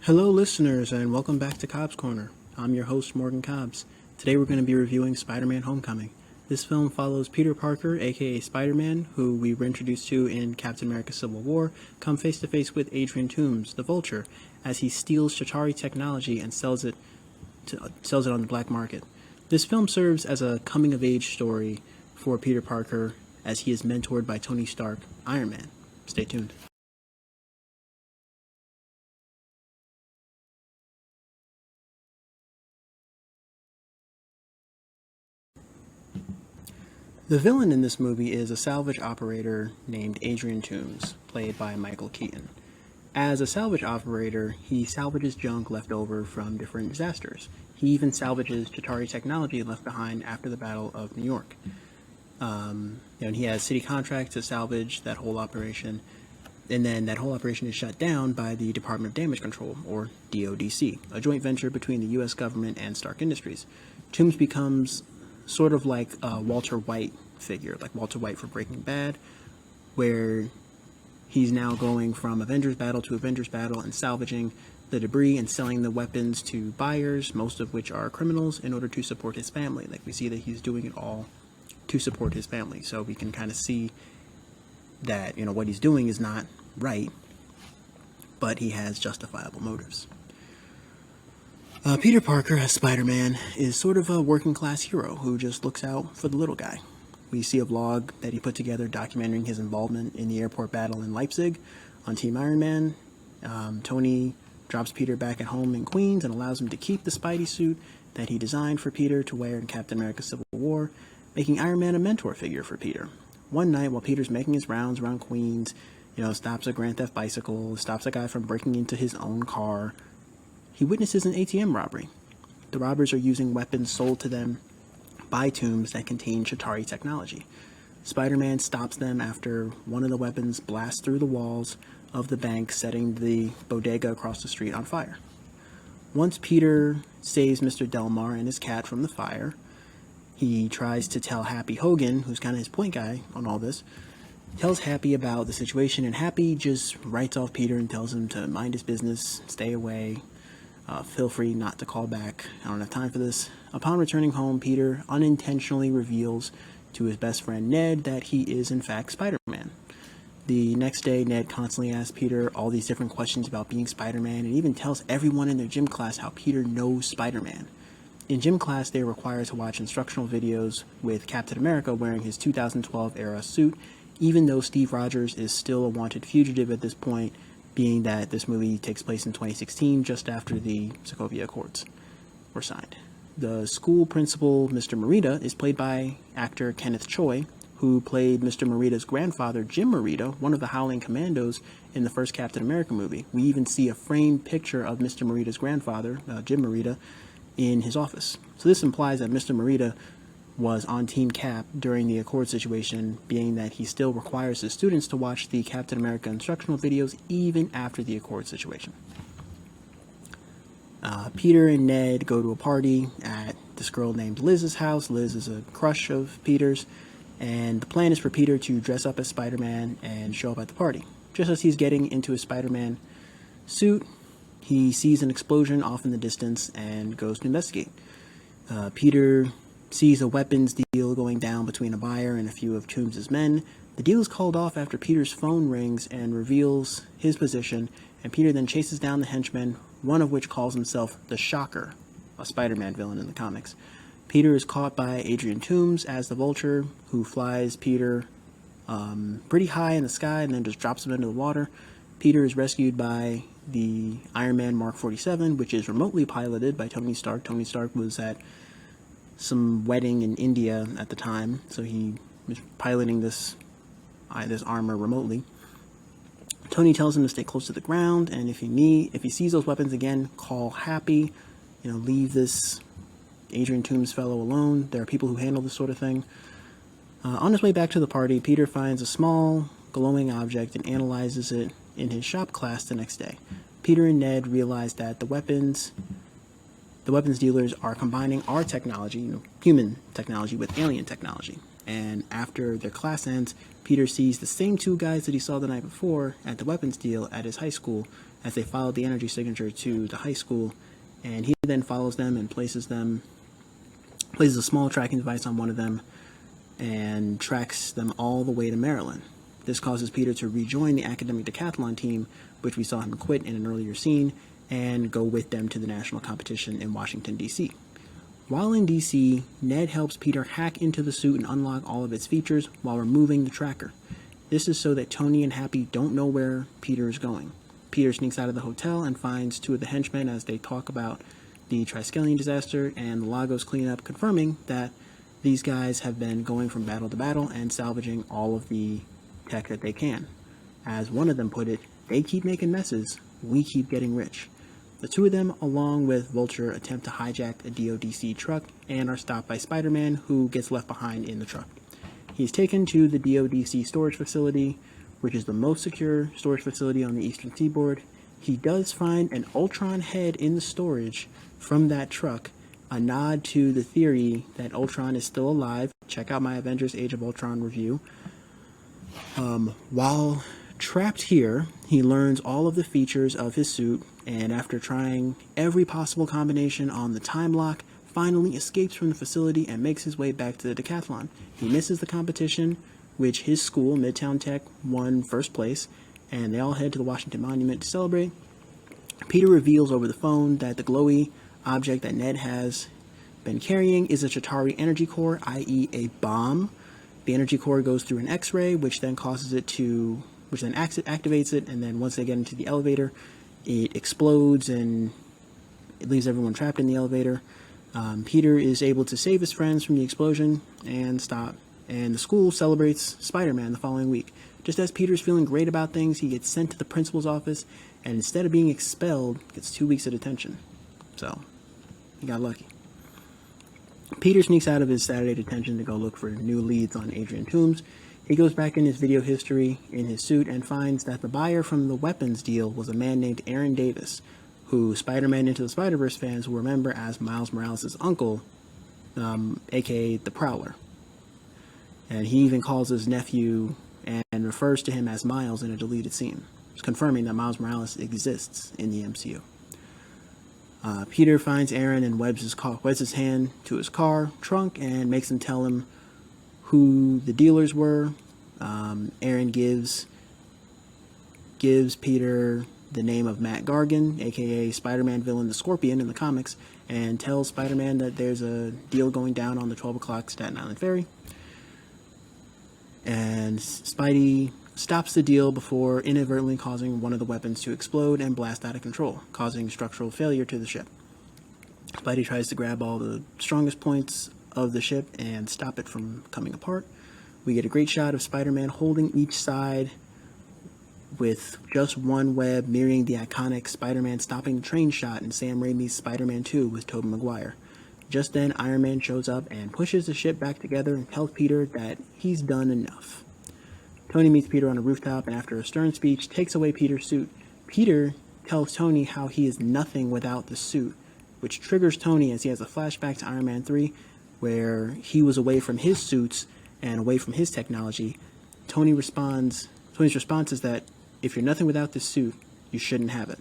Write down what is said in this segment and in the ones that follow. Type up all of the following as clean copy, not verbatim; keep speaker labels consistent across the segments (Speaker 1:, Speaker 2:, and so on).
Speaker 1: Hello listeners and welcome back to Cobbs Corner. I'm your host Morgan Cobbs. Today we're going to be reviewing Spider-Man Homecoming. This film follows Peter Parker, aka Spider-Man, who we were introduced to in Captain America Civil War, come face to face with Adrian Toomes, the Vulture, as he steals Chitauri technology and sells it on the black market. This film serves as a coming-of-age story for Peter Parker as he is mentored by Tony Stark, Iron Man. Stay tuned. The villain in this movie is a salvage operator named Adrian Toomes, played by Michael Keaton. As a salvage operator, he salvages junk left over from different disasters. He even salvages Chitauri technology left behind after the Battle of New York. And he has city contracts to salvage that whole operation, and then that whole operation is shut down by the Department of Damage Control, or DODC, a joint venture between the U.S. government and Stark Industries. Toomes becomes sort of like a Walter White figure, like Walter White for Breaking Bad, where he's now going from Avengers battle to Avengers battle and salvaging the debris and selling the weapons to buyers, most of which are criminals, in order to support his family. Like, we see that he's doing it all to support his family, so we can kind of see that, what he's doing is not right, but he has justifiable motives. Peter Parker, as Spider-Man, is sort of a working-class hero who just looks out for the little guy. We see a vlog that he put together documenting his involvement in the airport battle in Leipzig on Team Iron Man. Tony drops Peter back at home in Queens and allows him to keep the Spidey suit that he designed for Peter to wear in Captain America Civil War, making Iron Man a mentor figure for Peter. One night, while Peter's making his rounds around Queens, stops a Grand Theft bicycle, stops a guy from breaking into his own car, he witnesses an ATM robbery. The robbers are using weapons sold to them by Toomes that contain Chitauri technology. Spider-Man stops them after one of the weapons blasts through the walls of the bank, setting the bodega across the street on fire. Once Peter saves Mr. Delmar and his cat from the fire, he tries to tell Happy Hogan, who's kind of his point guy on all this, tells Happy about the situation, and Happy just writes off Peter and tells him to mind his business, stay away, feel free not to call back, I don't have time for this. Upon returning home, Peter unintentionally reveals to his best friend Ned that he is in fact Spider-Man. The next day, Ned constantly asks Peter all these different questions about being Spider-Man, and even tells everyone in their gym class how Peter knows Spider-Man. In gym class, they are required to watch instructional videos with Captain America wearing his 2012 era suit, even though Steve Rogers is still a wanted fugitive at this point, being that this movie takes place in 2016, just after the Sokovia Accords were signed. The school principal, Mr. Morita, is played by actor Kenneth Choi, who played Mr. Morita's grandfather, Jim Morita, one of the Howling Commandos in the first Captain America movie. We even see a framed picture of Mr. Morita's grandfather, Jim Morita, in his office. So this implies that Mr. Morita was on Team Cap during the Accord situation, being that he still requires his students to watch the Captain America instructional videos even after the Accord situation. Peter and Ned go to a party at this girl named Liz's house. Liz is a crush of Peter's, and the plan is for Peter to dress up as Spider-Man and show up at the party. Just as he's getting into his Spider-Man suit, he sees an explosion off in the distance and goes to investigate. Peter sees a weapons deal going down between a buyer and a few of Toomes' men. The deal is called off after Peter's phone rings and reveals his position, and Peter then chases down the henchmen, one of which calls himself the Shocker, a Spider-Man villain in the comics. Peter is caught by Adrian Toomes as the Vulture, who flies Peter pretty high in the sky and then just drops him into the water. Peter is rescued by the Iron Man Mark 47, which is remotely piloted by Tony Stark. Tony Stark was at some wedding in India at the time, so he was piloting this armor remotely. Tony tells him to stay close to the ground, and if he sees those weapons again, call Happy. Leave this Adrian Toomes fellow alone. There are people who handle this sort of thing. On his way back to the party, Peter finds a small glowing object and analyzes it in his shop class the next day. Peter and Ned realize that the weapons dealers are combining our technology, human technology, with alien technology. And after their class ends, Peter sees the same two guys that he saw the night before at the weapons deal at his high school as they followed the energy signature to the high school, and he then follows them and places a small tracking device on one of them and tracks them all the way to Maryland. This causes Peter to rejoin the academic decathlon team, which we saw him quit in an earlier scene, and go with them to the national competition in Washington, D.C. While in D.C., Ned helps Peter hack into the suit and unlock all of its features while removing the tracker. This is so that Tony and Happy don't know where Peter is going. Peter sneaks out of the hotel and finds two of the henchmen as they talk about the Triskelion disaster and the Lagos cleanup, confirming that these guys have been going from battle to battle and salvaging all of the tech that they can. As one of them put it, they keep making messes, we keep getting rich. The two of them, along with Vulture, attempt to hijack a DODC truck and are stopped by Spider-Man, who gets left behind in the truck. He's taken to the DODC storage facility, which is the most secure storage facility on the eastern seaboard. He does find an Ultron head in the storage from that truck, a nod to the theory that Ultron is still alive. Check out my Avengers Age of Ultron review. While trapped here, he learns all of the features of his suit, and after trying every possible combination on the time lock, finally escapes from the facility and makes his way back to the decathlon. He misses the competition, which his school, Midtown Tech, won first place, and they all head to the Washington Monument to celebrate. Peter reveals over the phone that the glowy object that Ned has been carrying is a Chitauri energy core, i.e. a bomb. The energy core goes through an X-ray, which then activates it, and then once they get into the elevator, it explodes and it leaves everyone trapped in the elevator. Peter is able to save his friends from the explosion and the school celebrates Spider-Man the following week. Just as Peter's feeling great about things, he gets sent to the principal's office, and instead of being expelled, gets 2 weeks of detention. So, he got lucky. Peter sneaks out of his Saturday detention to go look for new leads on Adrian Toomes. He goes back in his video history in his suit and finds that the buyer from the weapons deal was a man named Aaron Davis, who Spider-Man Into the Spider-Verse fans will remember as Miles Morales' uncle, aka the Prowler. And he even calls his nephew and refers to him as Miles in a deleted scene, confirming that Miles Morales exists in the MCU. Peter finds Aaron and webs his hand to his car trunk and makes him tell him who the dealers were. Aaron gives Peter the name of Matt Gargan, aka Spider-Man villain the Scorpion in the comics, and tells Spider-Man that there's a deal going down on the 12 o'clock Staten Island ferry. And Spidey stops the deal before inadvertently causing one of the weapons to explode and blast out of control, causing structural failure to the ship. Spidey tries to grab all the strongest points of the ship and stop it from coming apart. We get a great shot of Spider-Man holding each side with just one web, mirroring the iconic Spider-Man stopping the train shot in Sam Raimi's Spider-Man 2 with Tobey Maguire. Just then, Iron Man shows up and pushes the ship back together and tells Peter that he's done enough. Tony meets Peter on a rooftop and after a stern speech, takes away Peter's suit. Peter tells Tony how he is nothing without the suit, which triggers Tony as he has a flashback to Iron Man 3, where he was away from his suits and away from his technology. Tony's response is that if you're nothing without this suit, you shouldn't have it.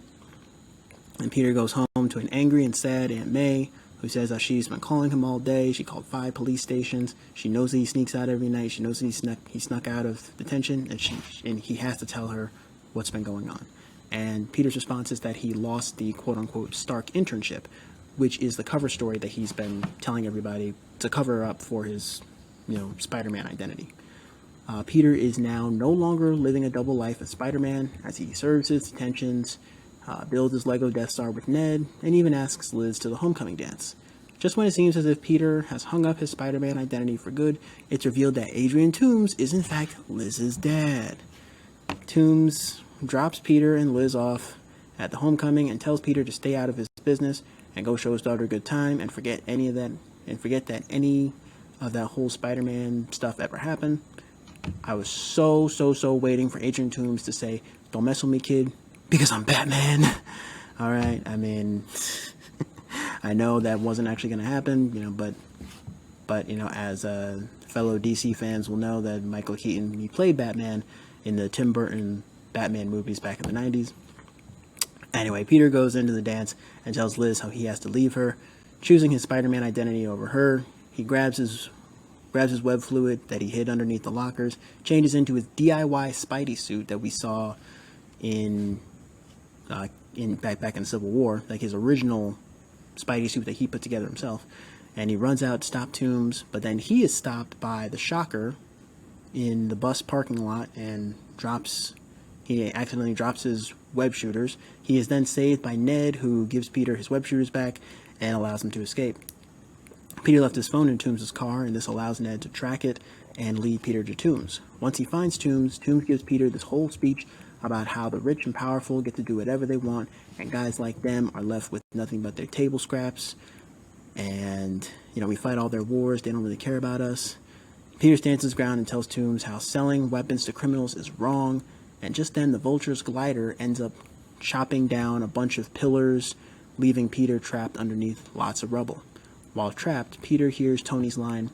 Speaker 1: And Peter goes home to an angry and sad Aunt May, who says that she's been calling him all day. She called 5 police stations. She knows that he sneaks out every night. She knows that he snuck out of detention, and he has to tell her what's been going on. And Peter's response is that he lost the quote-unquote Stark internship, which is the cover story that he's been telling everybody to cover up for his, Spider-Man identity. Peter is now no longer living a double life as Spider-Man, as he serves his detentions, builds his Lego Death Star with Ned, and even asks Liz to the homecoming dance. Just when it seems as if Peter has hung up his Spider-Man identity for good, it's revealed that Adrian Toomes is in fact Liz's dad. Toomes drops Peter and Liz off at the homecoming and tells Peter to stay out of his business and go show his daughter a good time and forget that any of that whole Spider-Man stuff ever happened. I was so waiting for Adrian Toomes to say, "Don't mess with me, kid, because I'm Batman." All right, I mean, I know that wasn't actually going to happen, but as fellow DC fans will know that Michael Keaton, he played Batman in the Tim Burton Batman movies back in the 90s. Anyway, Peter goes into the dance and tells Liz how he has to leave her, choosing his Spider-Man identity over her. He grabs his web fluid that he hid underneath the lockers, changes into his DIY Spidey suit that we saw in back in Civil War, like his original Spidey suit that he put together himself. And he runs out to stop Toomes, but then he is stopped by the Shocker in the bus parking lot and he accidentally drops his web shooters. He is then saved by Ned, who gives Peter his web shooters back and allows him to escape. Peter left his phone in Toomes' car, and this allows Ned to track it and lead Peter to Toomes. Once he finds Toomes, Toomes gives Peter this whole speech about how the rich and powerful get to do whatever they want, and guys like them are left with nothing but their table scraps. And, we fight all their wars, they don't really care about us. Peter stands his ground and tells Toomes how selling weapons to criminals is wrong, and just then the Vulture's glider ends up chopping down a bunch of pillars, leaving Peter trapped underneath lots of rubble. While trapped, Peter hears Tony's line,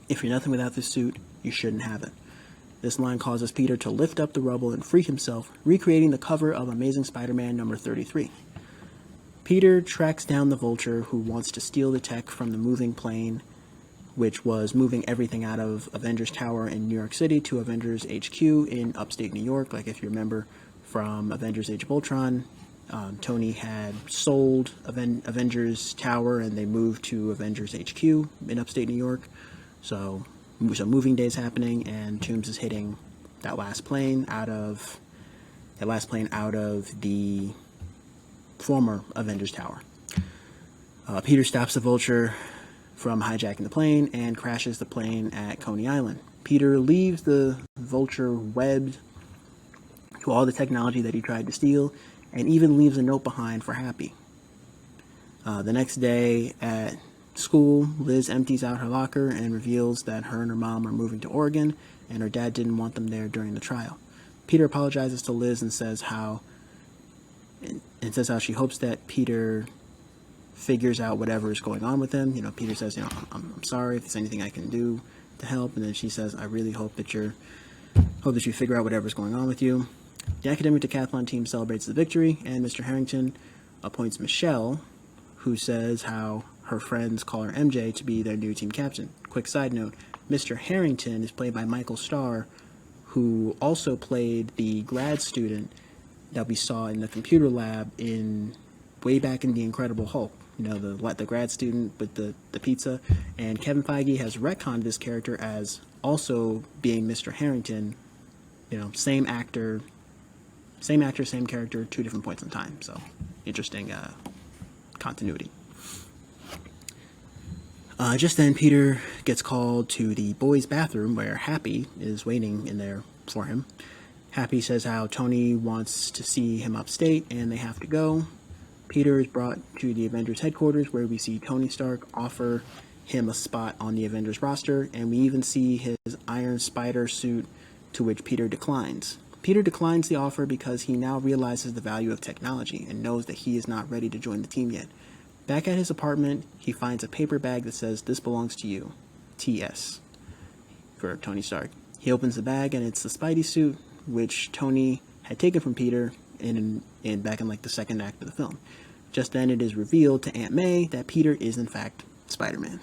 Speaker 1: "If you're nothing without this suit, you shouldn't have it." This line causes Peter to lift up the rubble and free himself, recreating the cover of Amazing Spider-Man number 33. Peter tracks down the Vulture, who wants to steal the tech from the moving plane, which was moving everything out of Avengers Tower in New York City to Avengers HQ in upstate New York. Like if you remember from Avengers Age of Ultron, Tony had sold Avengers Tower and they moved to Avengers HQ in upstate New York. So moving day's happening, and Toomes is hitting that last plane out of the former Avengers Tower. Peter stops the Vulture from hijacking the plane and crashes the plane at Coney Island. Peter leaves the Vulture webbed to all the technology that he tried to steal, and even leaves a note behind for Happy. The next day at school, Liz empties out her locker and reveals that her and her mom are moving to Oregon, and her dad didn't want them there during the trial. Peter apologizes to Liz and says how she hopes that Peter figures out whatever is going on with him. Peter says, I'm sorry if there's anything I can do to help. And then she says, I really hope that you figure out whatever's going on with you. The academic decathlon team celebrates the victory, and Mr. Harrington appoints Michelle, who says how her friends call her MJ, to be their new team captain. Quick side note, Mr. Harrington is played by Michael Starr, who also played the grad student that we saw in the computer lab way back in The Incredible Hulk. The grad student with the pizza. And Kevin Feige has retconned this character as also being Mr. Harrington. Same actor, same character, 2 different points in time. So, interesting continuity. Just then, Peter gets called to the boys' bathroom where Happy is waiting in there for him. Happy says how Tony wants to see him upstate and they have to go. Peter is brought to the Avengers headquarters, where we see Tony Stark offer him a spot on the Avengers roster, and we even see his Iron Spider suit, to which Peter declines. Peter declines the offer because he now realizes the value of technology and knows that he is not ready to join the team yet. Back at his apartment, he finds a paper bag that says, "This belongs to you, TS," for Tony Stark. He opens the bag, and it's the Spidey suit, which Tony had taken from Peter back in the second act of the film. Just then, it is revealed to Aunt May that Peter is in fact Spider-Man.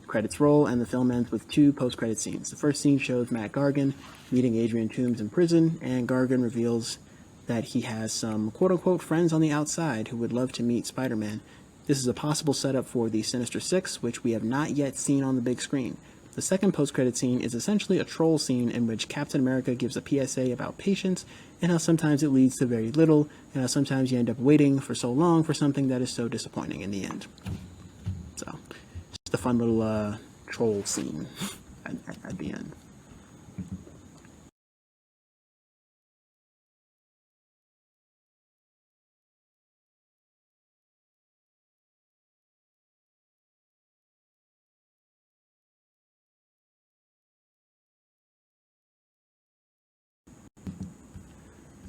Speaker 1: Credits roll, and the film ends with 2 post-credit scenes. The first scene shows Matt Gargan meeting Adrian Toomes in prison, and Gargan reveals that he has some quote-unquote friends on the outside who would love to meet Spider-Man. This is a possible setup for the Sinister Six, which we have not yet seen on the big screen. The second post-credit scene is essentially a troll scene in which Captain America gives a PSA about patience, and how sometimes it leads to very little, and how sometimes you end up waiting for so long for something that is so disappointing in the end. So, just a fun little troll scene at the end.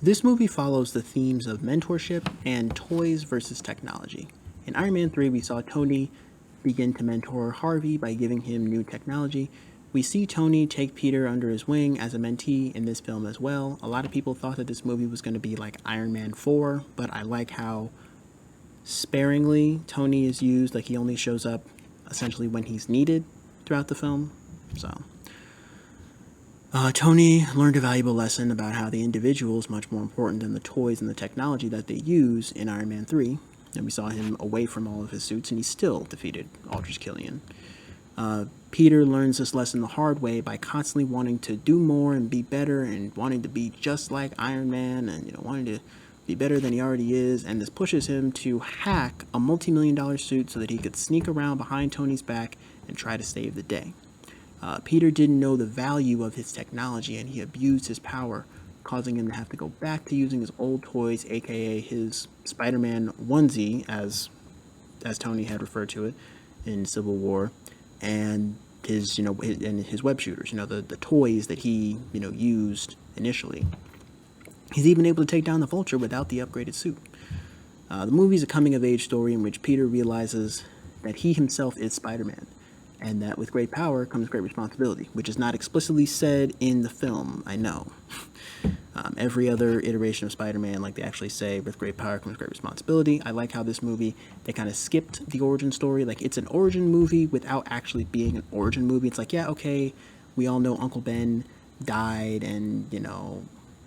Speaker 1: This movie follows the themes of mentorship and toys versus technology. In Iron Man 3, we saw Tony begin to mentor Harvey by giving him new technology. We see Tony take Peter under his wing as a mentee in this film as well. A lot of people thought that this movie was going to be like Iron Man 4, but I like how sparingly Tony is used. Like, he only shows up essentially when he's needed throughout the film. So Tony learned a valuable lesson about how the individual is much more important than the toys and the technology that they use in Iron Man 3. And we saw him away from all of his suits, and he still defeated Aldrich Killian. Peter learns this lesson the hard way by constantly wanting to do more and be better, and wanting to be just like Iron Man, and wanting to be better than he already is. And this pushes him to hack a multi-million-dollar suit so that he could sneak around behind Tony's back and try to save the day. Peter didn't know the value of his technology, and he abused his power, causing him to have to go back to using his old toys, aka his Spider-Man onesie, as Tony had referred to it in Civil War, and his web shooters, the toys that he used initially. He's even able to take down the Vulture without the upgraded suit. The movie is a coming-of-age story in which Peter realizes that he himself is Spider-Man, and that with great power comes great responsibility, which is not explicitly said in the film, I know. Every other iteration of Spider-Man, like they actually say, with great power comes great responsibility. I like how this movie, they kind of skipped the origin story. Like, it's an origin movie without actually being an origin movie. It's like, yeah, okay, we all know Uncle Ben died, and,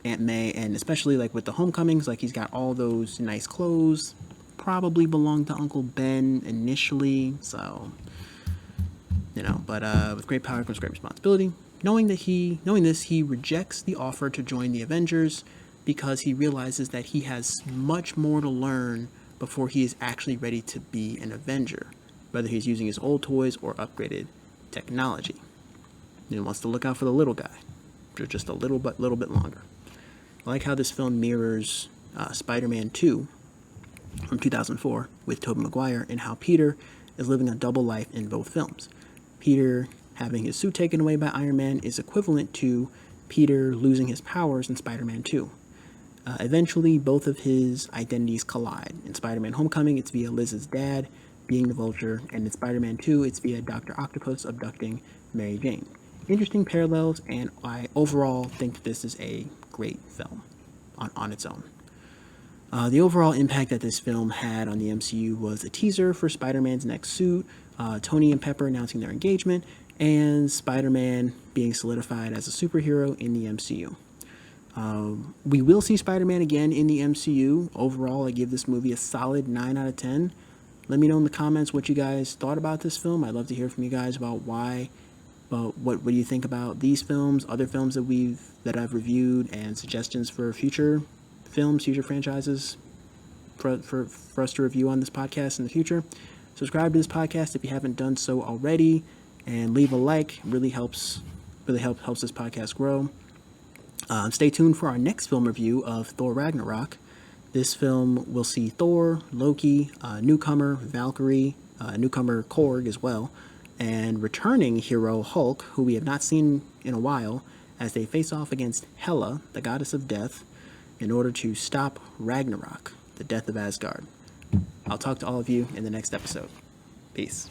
Speaker 1: Aunt May, and especially, like, with the Homecomings, like, he's got all those nice clothes, probably belonged to Uncle Ben initially, so... but with great power comes great responsibility. Knowing this, he rejects the offer to join the Avengers because he realizes that he has much more to learn before he is actually ready to be an Avenger, whether he's using his old toys or upgraded technology. He wants to look out for the little guy, just a little bit longer. I like how this film mirrors Spider-Man 2 from 2004 with Tobey Maguire, and how Peter is living a double life in both films. Peter having his suit taken away by Iron Man is equivalent to Peter losing his powers in Spider-Man 2. Eventually, both of his identities collide. In Spider-Man Homecoming, it's via Liz's dad being the Vulture, and in Spider-Man 2, it's via Dr. Octopus abducting Mary Jane. Interesting parallels, and I overall think this is a great film on its own. The overall impact that this film had on the MCU was a teaser for Spider-Man's next suit, Tony and Pepper announcing their engagement, and Spider-Man being solidified as a superhero in the MCU. We will see Spider-Man again in the MCU. Overall, I give this movie a solid 9 out of 10. Let me know in the comments what you guys thought about this film. I'd love to hear from you guys about what do you think about these films, other films that I've reviewed, and suggestions for future films, future franchises for us to review on this podcast in the future. Subscribe to this podcast if you haven't done so already, and leave a like. It really helps this podcast grow. Stay tuned for our next film review of Thor Ragnarok. This film will see Thor, Loki, newcomer Valkyrie, newcomer Korg as well, and returning hero Hulk, who we have not seen in a while, as they face off against Hela, the goddess of death, in order to stop Ragnarok, the death of Asgard. I'll talk to all of you in the next episode. Peace.